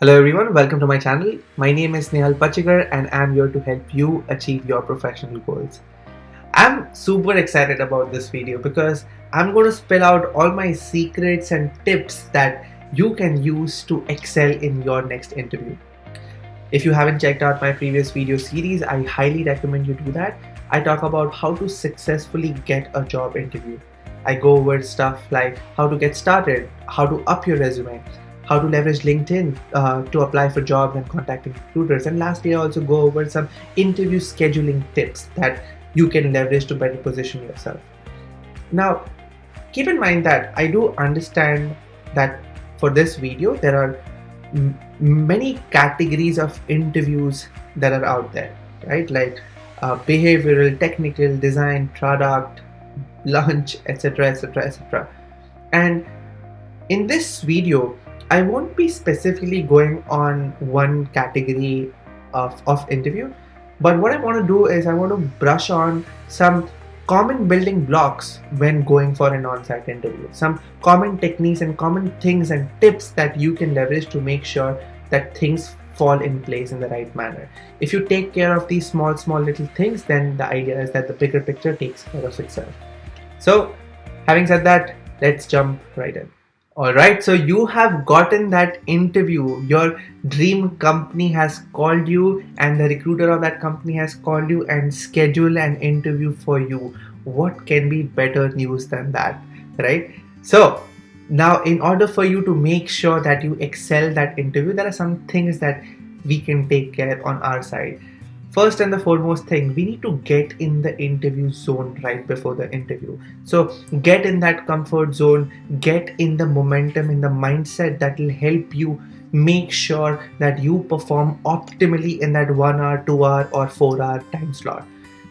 Hello everyone, welcome to my channel. My name is Snehal Pachigar and I'm here to help you achieve your professional goals. I'm super excited about this video because I'm going to spill out all my secrets and tips that you can use to excel in your next interview. If you haven't checked out my previous video series, I highly recommend you do that. I talk about how to successfully get a job interview. I go over stuff like how to get started, how to up your resume, how to leverage LinkedIn to apply for jobs and contacting recruiters. And lastly, I also go over some interview scheduling tips that you can leverage to better position yourself. Now, keep in mind that I do understand that for this video, there are many categories of interviews that are out there, right? Like behavioral, technical, design, product, lunch, etc., etc., etc. And in this video, I won't be specifically going on one category of interview, but what I want to do is I want to brush on some common building blocks when going for an on-site interview, some common techniques and common things and tips that you can leverage to make sure that things fall in place in the right manner. If you take care of these small little things, then the idea is that the bigger picture takes care of itself. So having said that, let's jump right in. Alright, so you have gotten that interview. Your dream company has called you and the recruiter of that company has called you and scheduled an interview for you. What can be better news than that, right? So now in order for you to make sure that you excel that interview, there are some things that we can take care on our side. First and the foremost thing, we need to get in the interview zone right before the interview. So get in that comfort zone, get in the momentum, in the mindset that will help you make sure that you perform optimally in that 1 hour, 2 hour or 4 hour time slot.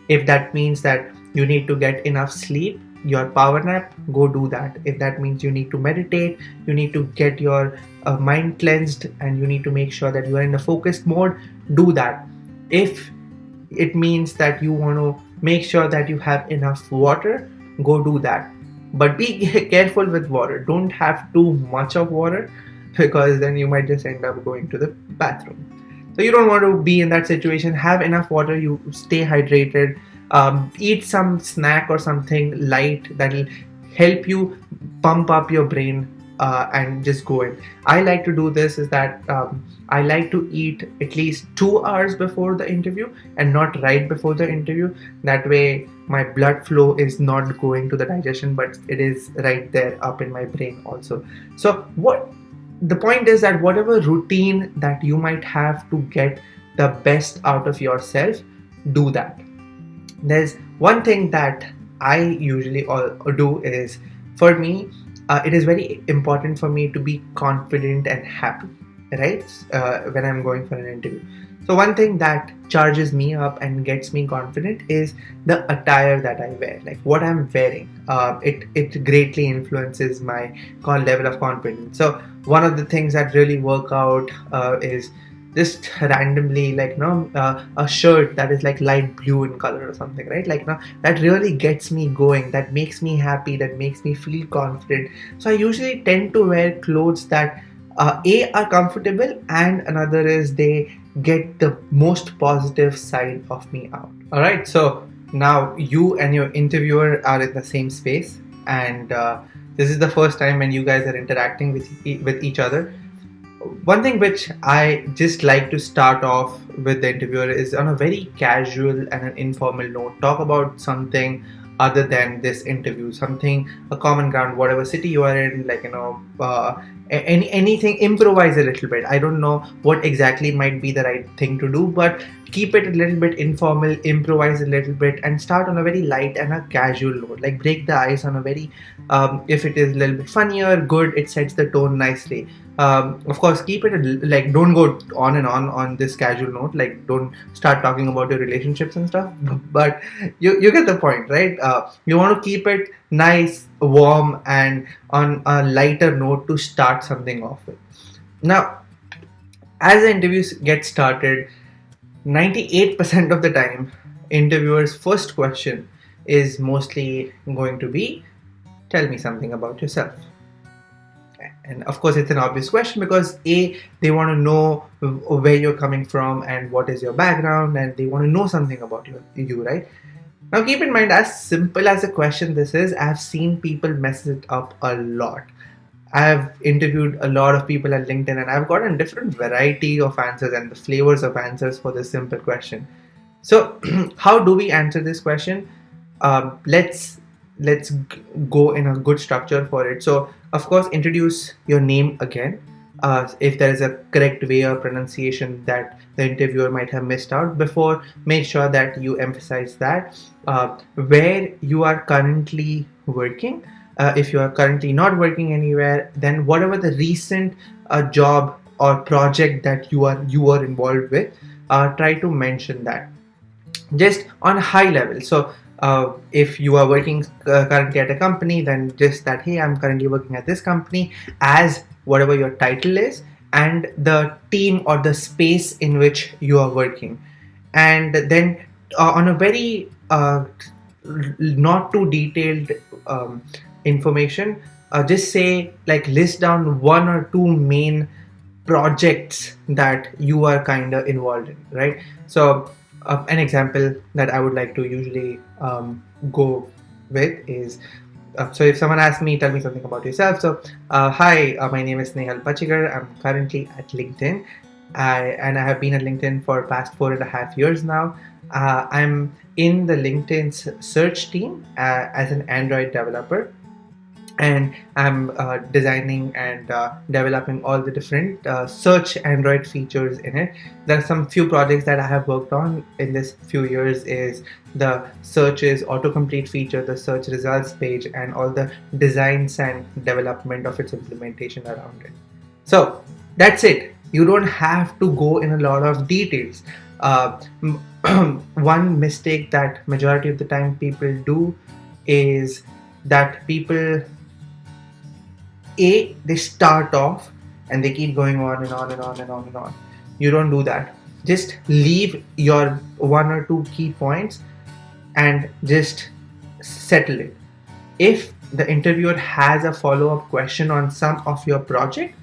If that means that you need to get enough sleep, your power nap, go do that. If that means you need to meditate, you need to get your mind cleansed and you need to make sure that you are in a focused mode, do that. If it means that you want to make sure that you have enough water, go do that. But be careful with water. Don't have too much of water because then you might just end up going to the bathroom. So you don't want to be in that situation. Have enough water, you stay hydrated, eat some snack or something light that will help you pump up your brain and just go in. I like to do this is that I like to eat at least 2 hours before the interview and not right before the interview. That way my blood flow is not going to the digestion, but it is right there up in my brain also. So what the point is that whatever routine that you might have to get the best out of yourself, do that. There's one thing that I usually do is, for me, it is very important for me to be confident and happy, right? When I'm going for an interview. So one thing that charges me up and gets me confident is the attire that I wear, like what I'm wearing. It greatly influences my level of confidence. So one of the things that really work out is just randomly, like a shirt that is like light blue in color or something, right? Like that really gets me going, that makes me happy, that makes me feel confident. So I usually tend to wear clothes that are comfortable, and another is they get the most positive side of me out. All right, so now you and your interviewer are in the same space, and this is the first time when you guys are interacting with each other. One thing which I just like to start off with the interviewer is on a very casual and an informal note. Talk about something other than this interview, something, a common ground, whatever city you are in, like anything. Improvise a little bit. I don't know what exactly might be the right thing to do, but keep it a little bit informal, improvise a little bit, and start on a very light and a casual note. Like break the ice on a very if it is a little bit funnier, good, it sets the tone nicely. Of course, keep it like, don't go on and on this casual note, like don't start talking about your relationships and stuff, but you get the point, right? You want to keep it nice, warm, and on a lighter note to start something off with. Now, as the interviews get started, 98% of the time, interviewer's first question is mostly going to be, tell me something about yourself. And of course, it's an obvious question because they want to know where you're coming from and what is your background, and they want to know something about you, right? Now, keep in mind, as simple as a question this is, I've seen people mess it up a lot. I've interviewed a lot of people at LinkedIn, and I've gotten different variety of answers and the flavors of answers for this simple question. So, how do we answer this question? Let's go in a good structure for it. So, of course, introduce your name again. If there is a correct way or pronunciation that the interviewer might have missed out before, make sure that you emphasize that. Where you are currently working. If you are currently not working anywhere, then whatever the recent job or project that you are involved with, try to mention that just on a high level. So if you are working currently at a company, then just that, hey, I'm currently working at this company, as whatever your title is and the team or the space in which you are working. And then on a very not too detailed information, just say, like, list down one or two main projects that you are kind of involved in, right? So an example that I would like to usually go with is, so if someone asks me, tell me something about yourself. So hi, my name is Snehal Pachigar. I'm currently at LinkedIn, and I have been at LinkedIn for past 4.5 years now. I'm in the LinkedIn's search team as an Android developer, and I'm designing and developing all the different search Android features in it. There are some few projects that I have worked on in this few years, is the searches autocomplete feature, the search results page, and all the designs and development of its implementation around it. So that's it. You don't have to go in a lot of details. One mistake that majority of the time people do is that they start off and they keep going on and on and on and on and on. You don't do that. Just leave your one or two key points and just settle it. If the interviewer has a follow-up question on some of your project,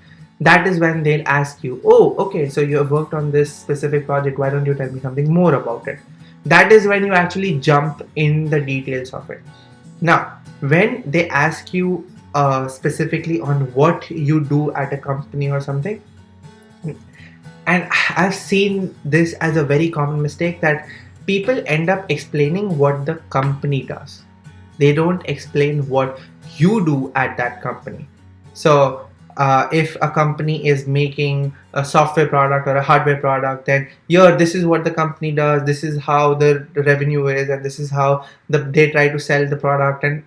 that is when they'll ask you, oh, okay, so you have worked on this specific project, why don't you tell me something more about it? That is when you actually jump in the details of it. Now, when they ask you specifically on what you do at a company or something, and I've seen this as a very common mistake, that people end up explaining what the company does. They don't explain what you do at that company. So if a company is making a software product or a hardware product, then here, this is what the company does, this is how the revenue is, and this is how they try to sell the product. And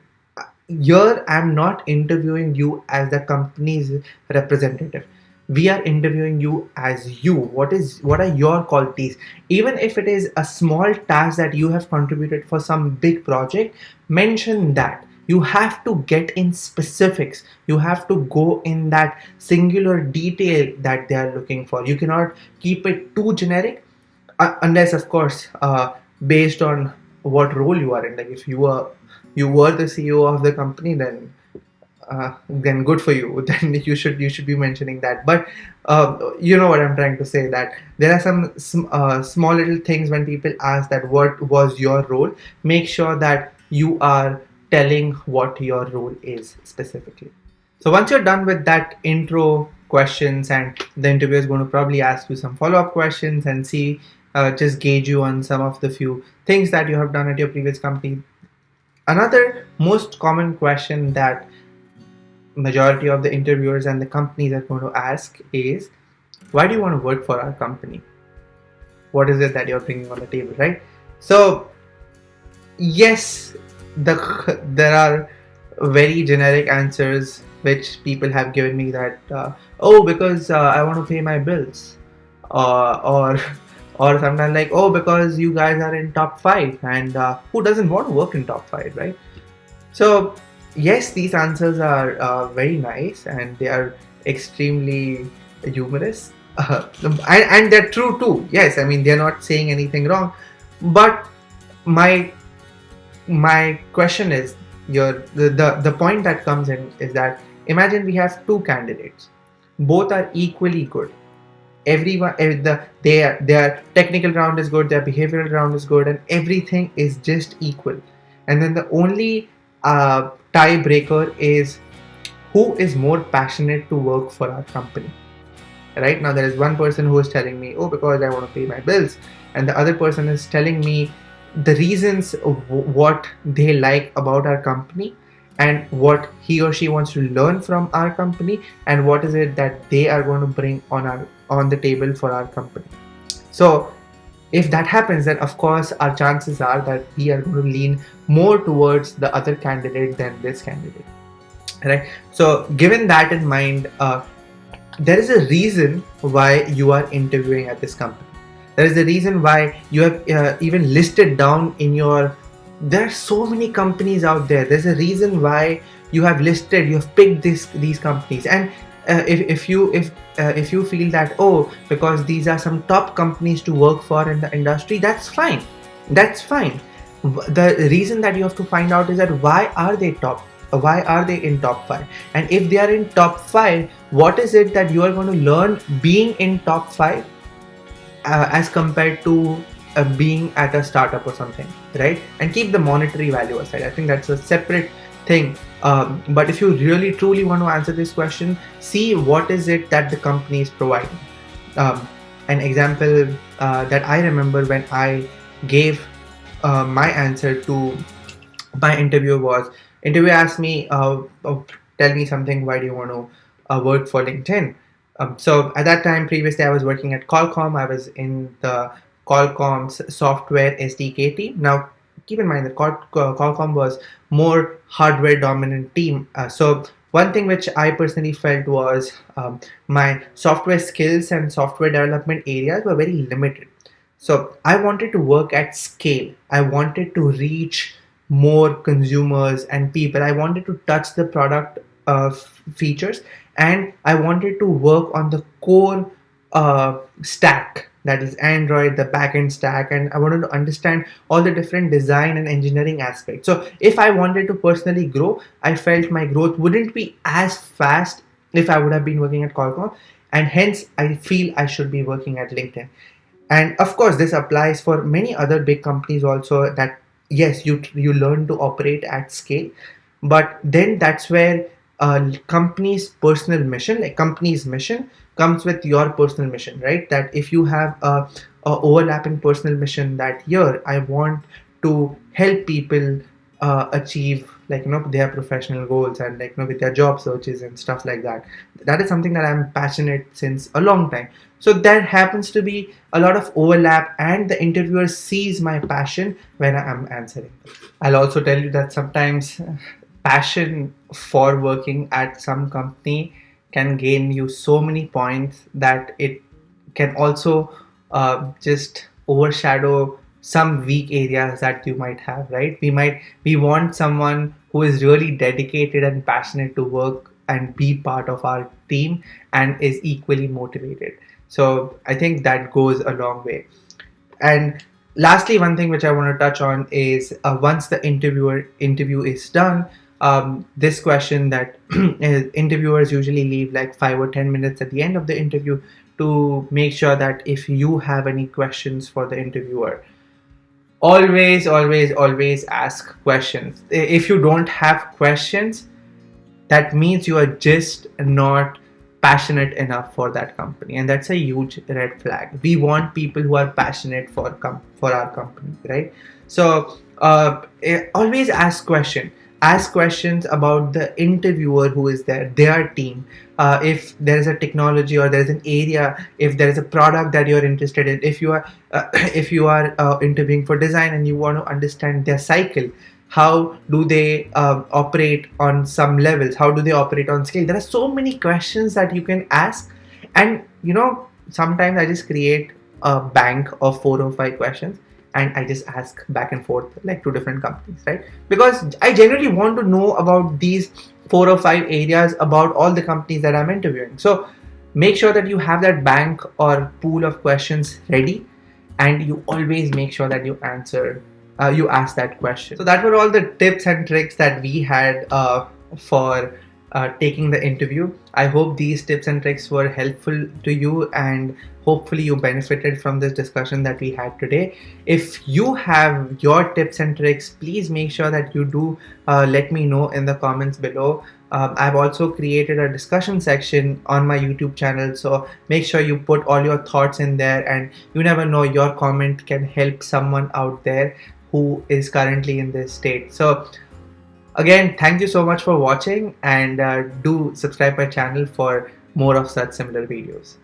here, I'm not interviewing you as the company's representative. We are interviewing you as you. What are your qualities? Even if it is a small task that you have contributed for some big project, mention that. You have to get in specifics. You have to go in that singular detail that they are looking for. You cannot keep it too generic, unless, of course, based on what role you are in. Like, if you were the CEO of the company, then good for you. Then you should be mentioning that. But you know what I'm trying to say, that there are some small little things when people ask that what was your role. Make sure that you are telling what your role is specifically. So once you're done with that intro questions, and the interviewer is going to probably ask you some follow-up questions and see, just gauge you on some of the few things that you have done at your previous company. Another most common question that majority of the interviewers and the companies are going to ask is, why do you want to work for our company? What is it that you're bringing on the table, right? So yes, there are very generic answers which people have given me, that because I want to pay my bills, or or sometimes like, oh, because you guys are in top 5, and who doesn't want to work in top 5, right? So yes, these answers are very nice, and they are extremely humorous, and they're true too. Yes, I mean, they're not saying anything wrong, but my question is, the point that comes in is that imagine we have two candidates, both are equally good. Everyone, their technical round is good, their behavioral round is good, and everything is just equal. And then the only tiebreaker is who is more passionate to work for our company. Right now, there is one person who is telling me, oh, because I want to pay my bills, and the other person is telling me the reasons of what they like about our company and what he or she wants to learn from our company and what is it that they are going to bring on the table for our company. So if that happens, then of course our chances are that we are going to lean more towards the other candidate than this candidate, right? So given that in mind, there is a reason why you are interviewing at this company. There is a reason why you have even listed down in your, there are so many companies out there. There's a reason why you have picked these companies. And if you feel that, oh, because these are some top companies to work for in the industry, that's fine. That's fine. The reason that you have to find out is that why are they top? Why are they in top 5? And if they are in top 5, what is it that you are going to learn being in top 5 as compared to being at a startup or something, right? And keep the monetary value aside. I think that's a separate thing. But if you really truly want to answer this question, see what is it that the company is providing. An example that I remember when I gave my answer to my interviewer was, interviewer asked me, tell me something, why do you want to work for LinkedIn? So at that time, previously, I was working at Qualcomm. I was in the Qualcomm's software SDK team. Now, keep in mind that Qualcomm was more hardware dominant team. So one thing which I personally felt was my software skills and software development areas were very limited. So I wanted to work at scale. I wanted to reach more consumers and people. I wanted to touch the product features, and I wanted to work on the core stack, that is Android, the backend stack, and I wanted to understand all the different design and engineering aspects. So if I wanted to personally grow, I felt my growth wouldn't be as fast if I would have been working at Qualcomm, and hence I feel I should be working at LinkedIn. And of course, this applies for many other big companies also, that yes, you learn to operate at scale, but then that's where company's mission comes with your personal mission, right? That if you have a overlapping personal mission, that here I want to help people achieve, like, their professional goals and, like, with their job searches and stuff like that. That is something that I'm passionate since a long time. So there happens to be a lot of overlap, and the interviewer sees my passion when I'm answering. I'll also tell you that sometimes passion for working at some company can gain you so many points that it can also just overshadow some weak areas that you might have, right? We want someone who is really dedicated and passionate to work and be part of our team and is equally motivated. So I think that goes a long way. And lastly, one thing which I want to touch on is once the interview is done, this question that interviewers usually leave like 5 or 10 minutes at the end of the interview to make sure that if you have any questions for the interviewer, always ask questions. If you don't have questions, that means you are just not passionate enough for that company, and that's a huge red flag. We want people who are passionate for our company, right? So always ask questions about the interviewer who is there, their team. If there is a technology or there is an area, if there is a product that you're interested in, if you are interviewing for design and you want to understand their cycle, how do they operate on some levels, how do they operate on scale. There are so many questions that you can ask, and sometimes I just create a bank of 4 or 5 questions and I just ask back and forth, like, to different companies, right? Because I generally want to know about these 4 or 5 areas about all the companies that I'm interviewing. So make sure that you have that bank or pool of questions ready, and you always make sure that you ask that question. So that were all the tips and tricks that we had for taking the interview. I hope these tips and tricks were helpful to you, and hopefully you benefited from this discussion that we had today. If you have your tips and tricks, please make sure that you do let me know in the comments below. I've also created a discussion section on my YouTube channel, so make sure you put all your thoughts in there, and you never know, your comment can help someone out there who is currently in this state. So again, thank you so much for watching, and do subscribe my channel for more of such similar videos.